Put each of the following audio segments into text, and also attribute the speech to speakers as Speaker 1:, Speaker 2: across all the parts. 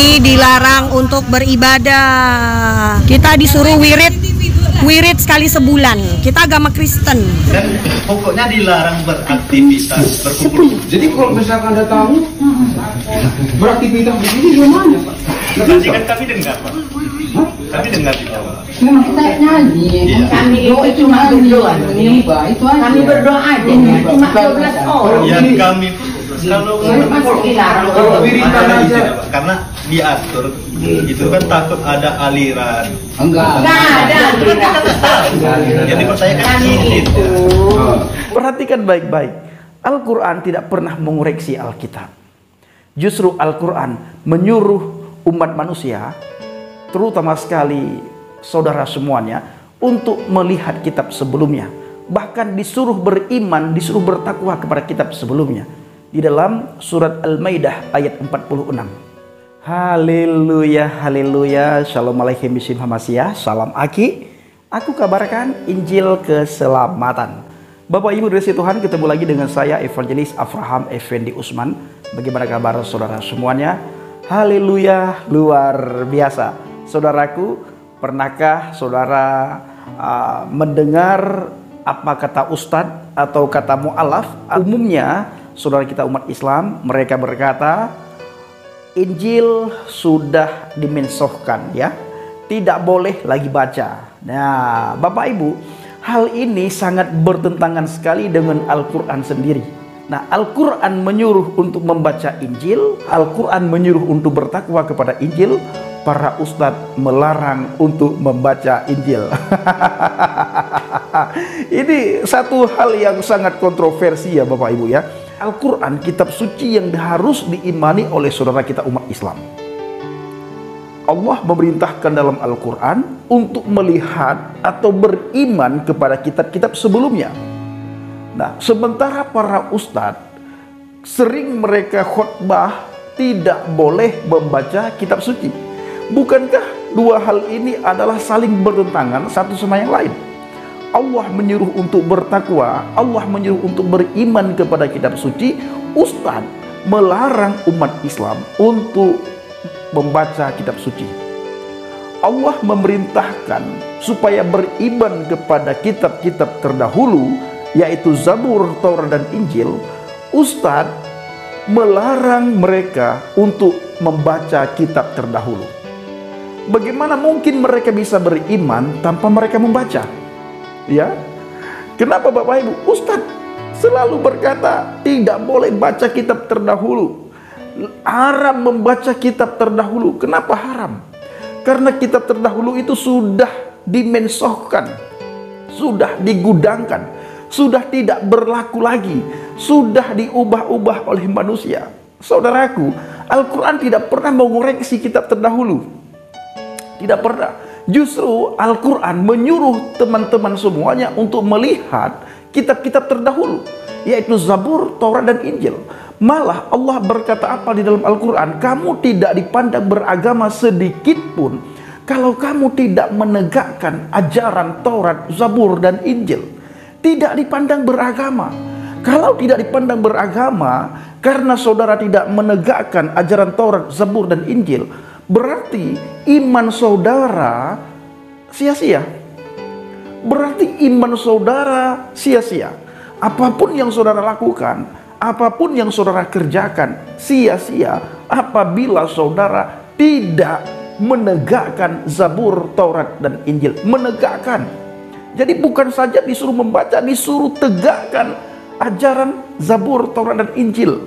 Speaker 1: ini dilarang untuk beribadah. Kita disuruh wirid sekali sebulan. Kita agama Kristen.
Speaker 2: Dan pokoknya dilarang beraktivitas, berkumpul.
Speaker 3: Jadi kalau misalkan Anda tahu beraktivitas begini gimana, Pak?
Speaker 2: Tadi kan kami dengar, Pak. Kami dengar di bawah.
Speaker 4: Memang kita nyanyi, kami itu cuma berdoa, itu aja. Kami berdoa aja, cuma 12 orang.
Speaker 2: Yang kami kalau
Speaker 3: wiridan aja,
Speaker 2: karena diatur itu kan takut ada aliran.
Speaker 3: Enggak
Speaker 4: ada aliran.
Speaker 2: Jadi percayakan itu.
Speaker 5: Perhatikan baik-baik. Al-Quran tidak pernah mengoreksi Alkitab. Justru Al-Quran menyuruh umat manusia, terutama sekali saudara semuanya, untuk melihat kitab sebelumnya. Bahkan disuruh beriman, disuruh bertakwa kepada kitab sebelumnya. Di dalam surat Al-Maidah ayat 46. Haleluya, haleluya. Shalom alaikum bismillahirrahmanirrahim. Salam Aki. Aku kabarkan Injil keselamatan. Bapak Ibu dari Tuhan, ketemu lagi dengan saya Evangelis Avraham Effendi Usman. Bagaimana kabar saudara semuanya? Haleluya, luar biasa. Saudaraku, pernahkah saudara mendengar apa kata ustadz atau kata mu'alaf? Umumnya saudara kita umat Islam, mereka berkata Injil sudah dimensohkan, ya, tidak boleh lagi baca. Nah, Bapak Ibu, hal ini sangat bertentangan sekali dengan Al-Quran sendiri. Nah, Al-Quran menyuruh untuk membaca Injil, Al-Quran menyuruh untuk bertakwa kepada Injil, para ustadz melarang untuk membaca Injil. Ini satu hal yang sangat kontroversi ya Bapak Ibu ya. Al-Quran, kitab suci yang harus diimani oleh saudara kita umat Islam. Allah memerintahkan dalam Al-Quran untuk melihat atau beriman kepada kitab-kitab sebelumnya. Nah, sementara para ustadz sering mereka khutbah tidak boleh membaca kitab suci. Bukankah dua hal ini adalah saling bertentangan satu sama yang lain? Allah menyuruh untuk bertakwa, Allah menyuruh untuk beriman kepada kitab suci. Ustadz melarang umat Islam untuk membaca kitab suci. Allah memerintahkan supaya beriman kepada kitab-kitab terdahulu, yaitu Zabur, Taurat, dan Injil. Ustadz melarang mereka untuk membaca kitab terdahulu. Bagaimana mungkin mereka bisa beriman tanpa mereka membaca? Ya, kenapa Bapak Ibu? Ustadz selalu berkata tidak boleh baca kitab terdahulu, haram membaca kitab terdahulu. Kenapa haram? Karena kitab terdahulu itu sudah dimensohkan, sudah digudangkan, sudah tidak berlaku lagi, sudah diubah-ubah oleh manusia. Saudaraku, Al-Quran tidak pernah mengoreksi kitab terdahulu, tidak pernah. Justru Al-Quran menyuruh teman-teman semuanya untuk melihat kitab-kitab terdahulu, yaitu Zabur, Taurat, dan Injil. Malah Allah berkata apa di dalam Al-Quran? Kamu tidak dipandang beragama sedikit pun kalau kamu tidak menegakkan ajaran Taurat, Zabur, dan Injil. Tidak dipandang beragama. Kalau tidak dipandang beragama karena saudara tidak menegakkan ajaran Taurat, Zabur, dan Injil, berarti iman saudara sia-sia. Berarti iman saudara sia-sia. Apapun yang saudara lakukan, apapun yang saudara kerjakan, sia-sia apabila saudara tidak menegakkan Zabur, Taurat, dan Injil. Menegakkan. Jadi bukan saja disuruh membaca, disuruh tegakkan ajaran Zabur, Taurat, dan Injil.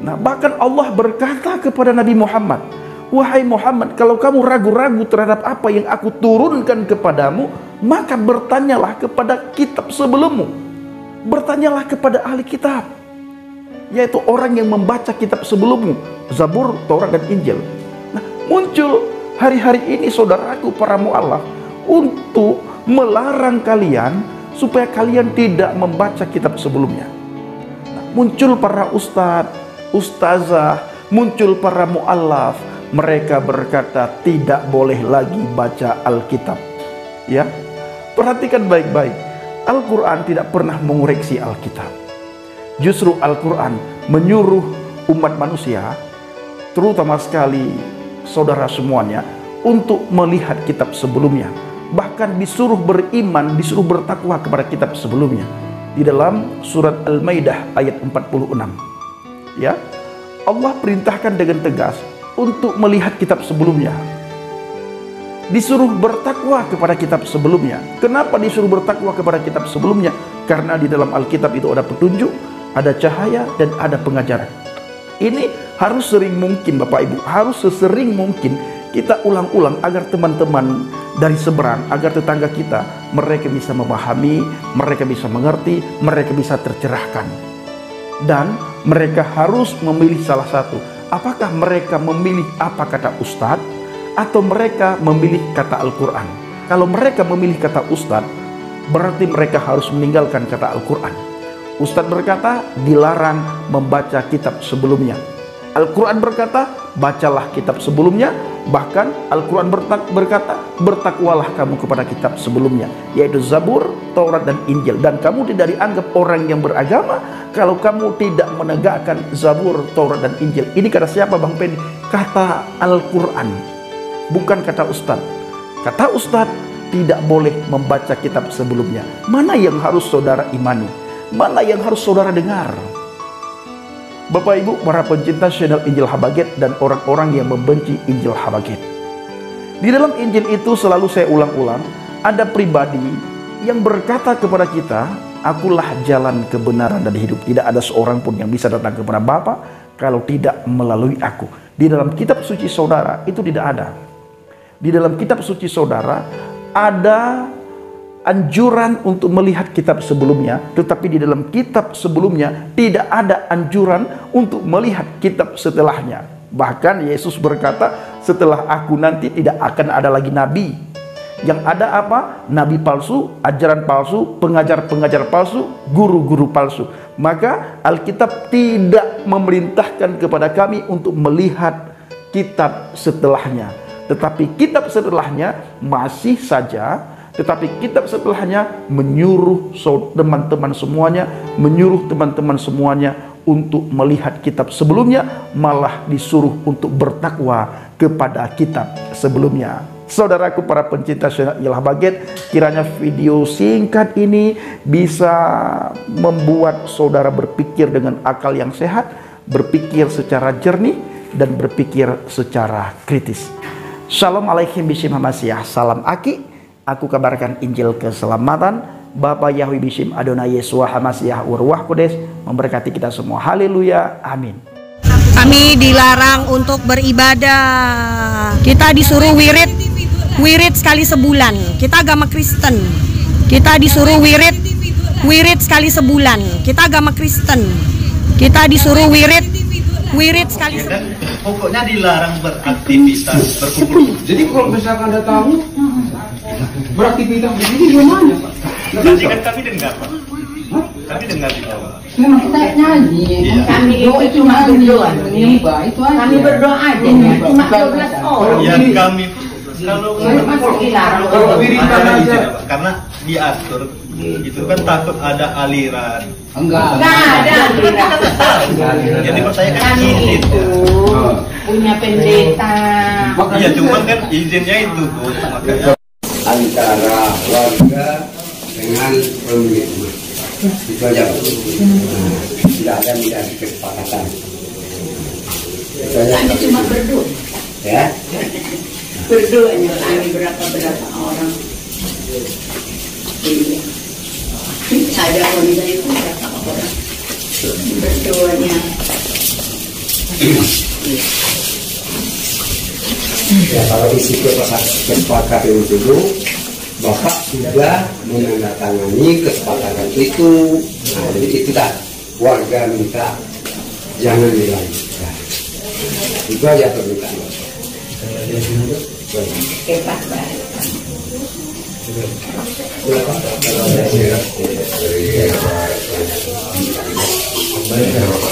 Speaker 5: Nah, bahkan Allah berkata kepada Nabi Muhammad, wahai Muhammad, kalau kamu ragu-ragu terhadap apa yang aku turunkan kepadamu, maka bertanyalah kepada kitab sebelummu. Bertanyalah kepada ahli kitab, yaitu orang yang membaca kitab sebelummu, Zabur, Taurat, dan Injil. Nah, muncul hari-hari ini saudaraku para mu'alaf untuk melarang kalian supaya kalian tidak membaca kitab sebelumnya. Nah, muncul para ustadz, ustazah, muncul para mu'alaf. Mereka berkata tidak boleh lagi baca Alkitab. Ya, perhatikan baik-baik. Al-Quran tidak pernah mengoreksi Alkitab. Justru Al-Quran menyuruh umat manusia terutama sekali saudara semuanya, untuk melihat kitab sebelumnya. Bahkan disuruh beriman, disuruh bertakwa kepada kitab sebelumnya. Di dalam surat Al-Maidah ayat 46. Ya, Allah perintahkan dengan tegas untuk melihat kitab sebelumnya. Disuruh bertakwa kepada kitab sebelumnya. Kenapa disuruh bertakwa kepada kitab sebelumnya? Karena di dalam Alkitab itu ada petunjuk, ada cahaya, dan ada pengajaran. Ini harus sering mungkin Bapak Ibu, harus sesering mungkin kita ulang-ulang agar teman-teman dari seberang, agar tetangga kita, mereka bisa memahami, mereka bisa mengerti, mereka bisa tercerahkan. Dan mereka harus memilih salah satu. Apakah mereka memilih apa kata Ustadz, atau mereka memilih kata Al-Quran? Kalau mereka memilih kata Ustadz, berarti mereka harus meninggalkan kata Al-Quran. Ustadz berkata, dilarang membaca kitab sebelumnya. Al-Quran berkata, bacalah kitab sebelumnya. Bahkan Al-Quran berkata, bertakwalah kamu kepada kitab sebelumnya, yaitu Zabur, Taurat, dan Injil. Dan kamu tidak dianggap orang yang beragama kalau kamu tidak menegakkan Zabur, Taurat, dan Injil. Ini kata siapa Bang Pendi? Kata Al-Quran, bukan kata Ustadz. Kata Ustadz, tidak boleh membaca kitab sebelumnya. Mana yang harus saudara imani? Mana yang harus saudara dengar? Bapak Ibu, para pencinta channel Injil Habaget dan orang-orang yang membenci Injil Habaget. Di dalam Injil itu selalu saya ulang-ulang, ada pribadi yang berkata kepada kita, akulah jalan kebenaran dan hidup. Tidak ada seorang pun yang bisa datang kepada Bapa kalau tidak melalui aku. Di dalam kitab suci saudara itu tidak ada. Di dalam kitab suci saudara ada anjuran untuk melihat kitab sebelumnya, tetapi di dalam kitab sebelumnya tidak ada anjuran untuk melihat kitab setelahnya. Bahkan Yesus berkata, setelah aku nanti tidak akan ada lagi nabi. Yang ada apa? Nabi palsu, ajaran palsu, pengajar-pengajar palsu, guru-guru palsu. Maka Alkitab tidak memerintahkan kepada kami untuk melihat kitab setelahnya. Tetapi kitab setelahnya masih saja, tetapi kitab setelahnya menyuruh teman-teman semuanya, menyuruh teman-teman semuanya untuk melihat kitab sebelumnya, malah disuruh untuk bertakwa kepada kitab sebelumnya. Saudaraku para pencinta channel Injil Habaget, kiranya video singkat ini bisa membuat saudara berpikir dengan akal yang sehat, berpikir secara jernih, dan berpikir secara kritis. Shalom alaikum bishim hamasyah, salam aki. Aku kabarkan Injil keselamatan. Bapa Yahweh bishim Adonai Yesua Hamasyah Urwah Kudes memberkati kita semua. Haleluya, amin.
Speaker 1: Kami dilarang untuk beribadah. Kita disuruh wirid sekali sebulan. Kita agama Kristen. Kita disuruh wirid sekali sebulan. Kita agama Kristen. Kita disuruh wirid sekali sebulan.
Speaker 2: Pokoknya dilarang beraktivitas, berkumpul.
Speaker 3: Jadi kalau misalkan ada tamu beraktivitas begini gimana Pak?
Speaker 2: Tadi kan kami dengar Pak. Kami dengar di bawah.
Speaker 4: Memang kita nyanyi, kami doa cuma berdoa, kami berdoa aja, cuma 12 orang.
Speaker 2: Ya kami kalau
Speaker 3: wiridan aja,
Speaker 2: karena diatur itu kan takut ada aliran.
Speaker 3: Enggak
Speaker 4: ada
Speaker 2: Jadi saya kan
Speaker 4: kami
Speaker 2: itu
Speaker 4: punya pendeta.
Speaker 2: Iya cuman kan izinnya itu Bu. Makanya
Speaker 6: antara warga dengan pemilik rumah itu aja, tidak ada menjadi kesepakatan. Itu aja.
Speaker 4: Kami cuma berdoa,
Speaker 6: Ya,
Speaker 4: berdoanya kami berapa orang. Ada wanita itu berapa orang berdoanya.
Speaker 6: ya kalau isi kesepakatan itu Bapak sudah menandatangani kesepakatan itu. Nah, jadi itu dah warga minta jangan dilanjutkan. Itu aja permintaan.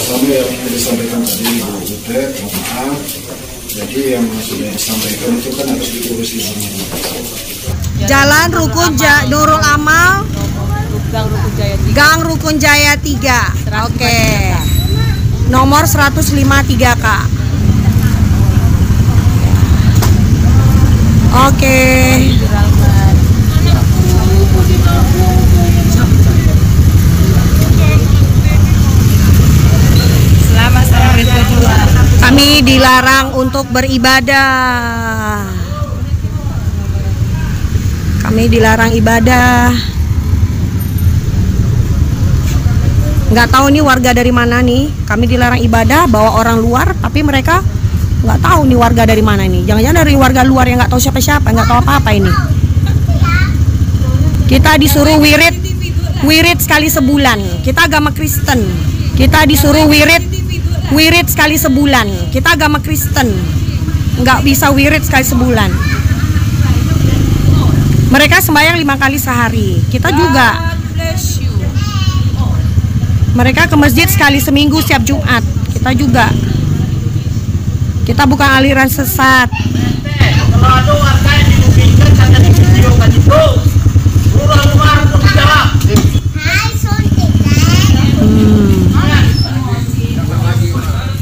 Speaker 7: Sama yang disampaikan tadi Ibu Butet, maaf. Jadi yang sudah disampaikan itu kan harus diurus di sana.
Speaker 1: Jalan Rukun Nurul Amal, Gang Rukun Jaya 3. Oke. Nomor 153 Kak. Kami dilarang untuk beribadah. Kami dilarang ibadah. Nggak tahu nih warga dari mana nih. Kami dilarang ibadah, bawa orang luar, tapi mereka nggak tahu nih warga dari mana nih. Jangan-jangan dari warga luar yang nggak tahu siapa-siapa, nggak tahu apa-apa ini. Kita disuruh wirid sekali sebulan. Kita agama Kristen. Kita disuruh wirid sekali sebulan. Kita agama Kristen. Nggak bisa wirid sekali sebulan. Mereka sembahyang 5 kali sehari. Kita juga. Mereka ke masjid sekali seminggu setiap Jumat. Kita juga. Kita bukan aliran sesat.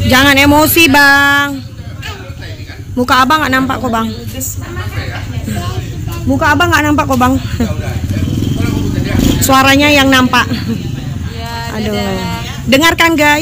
Speaker 1: Jangan emosi, Bang. Muka abang nggak nampak kok, Bang. Muka abang nggak nampak kok, Bang. Suaranya yang nampak. Aduh. Dengarkan, guys.